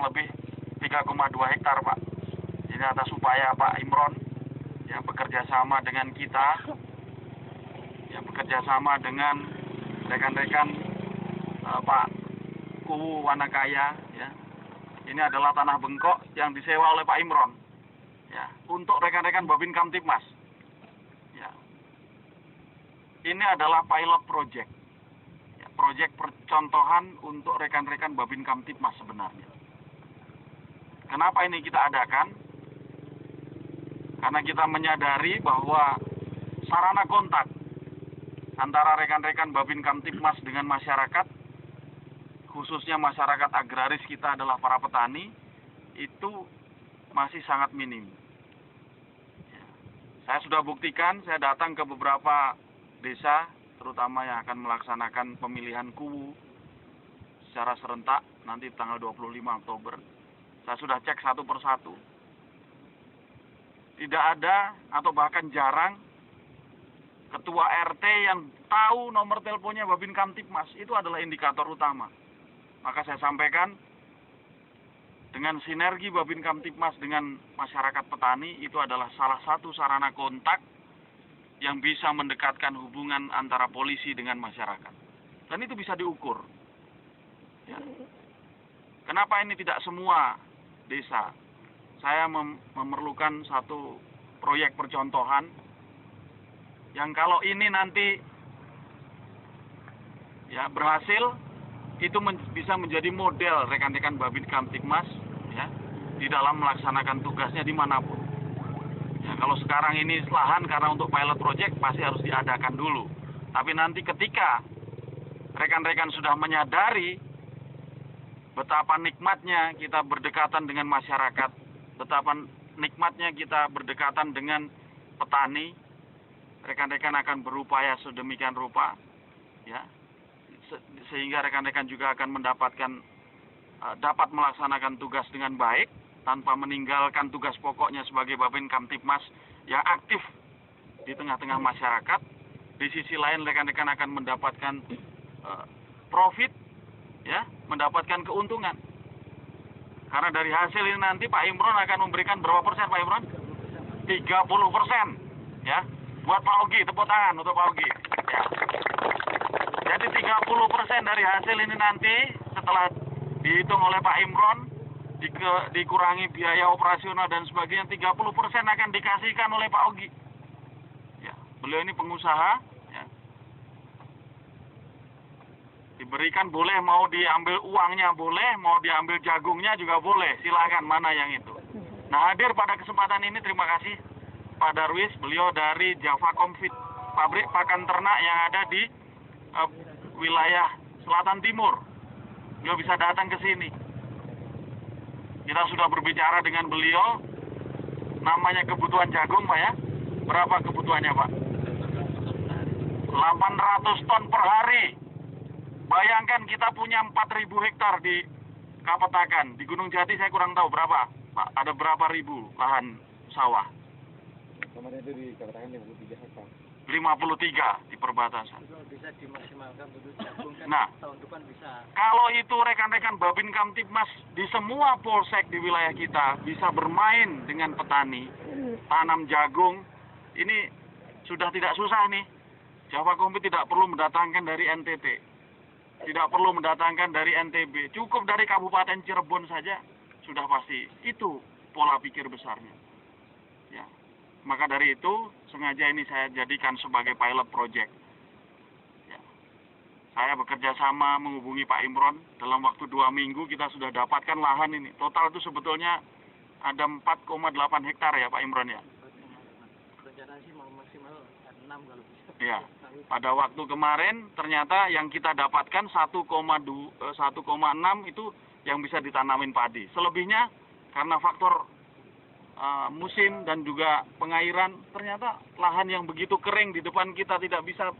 kurang lebih 3,2 hektar, Pak. Ini atas upaya Pak Imron yang bekerja sama dengan kita, yang bekerja sama dengan rekan-rekan Pak Kuwu Wanakaya, ya. Ini adalah tanah bengkok yang disewa oleh Pak Imron, ya, untuk rekan-rekan Babin Kamtibmas. Ya. Ini adalah pilot project, ya, project percontohan untuk rekan-rekan Babin Kamtibmas sebenarnya. Kenapa ini kita adakan? Karena kita menyadari bahwa sarana kontak antara rekan-rekan Babin Kamtibmas dengan masyarakat, khususnya masyarakat agraris kita adalah para petani, itu masih sangat minim. Ya. Saya sudah buktikan, saya datang ke beberapa desa, terutama yang akan melaksanakan pemilihan Kuwu secara serentak nanti tanggal 25 Oktober. Saya sudah cek satu persatu. Tidak ada atau bahkan jarang ketua RT yang tahu nomor teleponnya Babin Kamtibmas. Itu adalah indikator utama. Maka saya sampaikan, dengan sinergi Babin Kamtibmas dengan masyarakat petani, itu adalah salah satu sarana kontak yang bisa mendekatkan hubungan antara polisi dengan masyarakat. Dan itu bisa diukur. Ya. Kenapa ini tidak semua desa? Saya memerlukan satu proyek percontohan yang kalau ini nanti ya berhasil, itu bisa menjadi model rekan-rekan Babin Kamtibmas, ya, di dalam melaksanakan tugasnya dimanapun. Ya, kalau sekarang ini lahan karena untuk pilot project pasti harus diadakan dulu. Tapi nanti ketika rekan-rekan sudah menyadari betapa nikmatnya kita berdekatan dengan masyarakat, betapa nikmatnya kita berdekatan dengan petani, rekan-rekan akan berupaya sedemikian rupa, ya, sehingga rekan-rekan juga akan mendapatkan dapat melaksanakan tugas dengan baik tanpa meninggalkan tugas pokoknya sebagai Babin Kamtibmas yang aktif di tengah-tengah masyarakat. Di sisi lain rekan-rekan akan mendapatkan profit, ya, mendapatkan keuntungan. Karena dari hasil ini nanti Pak Imron akan memberikan berapa persen, Pak Imron? 30%, ya. Buat Pak Ogi, tepuk tangan untuk Pak Ogi. Ya. Jadi 30% dari hasil ini nanti setelah dihitung oleh Pak Imron, dikurangi biaya operasional dan sebagainya, 30% akan dikasihkan oleh Pak Ogi. Ya, beliau ini pengusaha, ya. Diberikan boleh, mau diambil uangnya boleh, mau diambil jagungnya juga boleh, silakan mana yang itu. Nah, hadir pada kesempatan ini terima kasih Pak Darwis, beliau dari Java Comfit, pabrik pakan ternak yang ada di wilayah Selatan Timur. Beliau bisa datang ke sini. Kita sudah berbicara dengan beliau, namanya kebutuhan jagung, Pak, ya. Berapa kebutuhannya, Pak? 800 ton per hari. Bayangkan kita punya 4.000 hektar di Kapetakan. Di Gunung Jati saya kurang tahu berapa, Pak. Ada berapa ribu lahan sawah? Kemarin itu di Kapetakan 53 hektar. 53 di perbatasan. Itu bisa dimaksimalkan untuk jagung kan, nah, tahun depan bisa. Kalau itu rekan-rekan Babin Kamtibmas di semua polsek di wilayah kita bisa bermain dengan petani, tanam jagung, ini sudah tidak susah nih. Java Comfit tidak perlu mendatangkan dari NTT, tidak perlu mendatangkan dari NTB, cukup dari Kabupaten Cirebon saja sudah pasti. Itu pola pikir besarnya. Ya. Maka dari itu sengaja ini saya jadikan sebagai pilot project. Ya. Saya bekerja sama menghubungi Pak Imron, dalam waktu 2 minggu kita sudah dapatkan lahan ini. Total itu sebetulnya ada 4,8 hektar ya Pak Imron, ya. Rencana sih mau maksimal 6 kalau bisa. Ya. Pada waktu kemarin ternyata yang kita dapatkan 1,6 itu yang bisa ditanamin padi. Selebihnya karena faktor musim dan juga pengairan, ternyata lahan yang begitu kering di depan kita tidak bisa